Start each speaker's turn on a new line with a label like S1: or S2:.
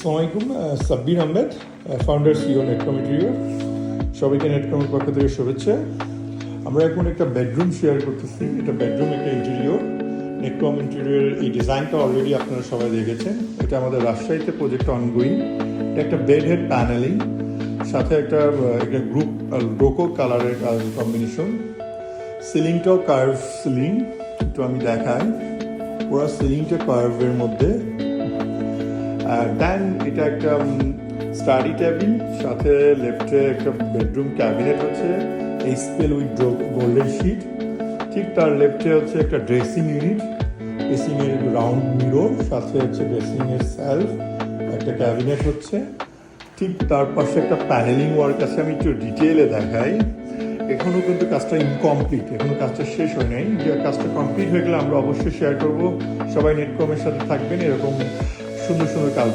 S1: আসসালামাইকুম, Sabbir Ahmed, founder CEO Netcom Interior. সবাইকে নেটকমের পক্ষ থেকে শুভেচ্ছা। আমরা এখন একটা বেডরুম শেয়ার করতেছি। এটা বেডরুম একটা ইন্টেরিয়র। নেটকম ইন্টেরিয়রের এই ডিজাইনটা অলরেডি আপনারা সবাই দেখেছেন। এটা আমাদের রাজশাহীতে প্রজেক্ট অনগোয়িং। এটা একটা বেড হেড প্যানেলিং, সাথে একটা গ্রুপ ডোকো কালারের কম্বিনেশন। সিলিংটাও কার্ভ সিলিং, একটু আমি দেখাই। পুরো সিলিংটা কার্ভের মধ্যে। দেন এটা একটা স্টাডি টেবিল, সাথে লেফটে একটা বেডরুম ক্যাবিনেট হচ্ছে এইচপিএল উইথ গোল্ডেন শিট। ঠিক তার লেফটে হচ্ছে একটা ড্রেসিং ইউনিট, ড্রেসিং এর রাউন্ড মিরর, সাথে হচ্ছে ড্রেসিং এর সেলফ, একটা ক্যাবিনেট হচ্ছে। ঠিক তার পাশে একটা প্যানেলিং ওয়ার্ক আছে, আমি একটু ডিটেইলে দেখাই। এখনও কিন্তু কাজটা ইনকমপ্লিট, এখনো কাজটা শেষ হয় নাই। যে কাজটা কমপ্লিট হয়ে গেলে আমরা অবশ্যই শেয়ার করব। সবাই নেটকমের সাথে থাকবেন, এরকম সুন্দর সুন্দর কাজ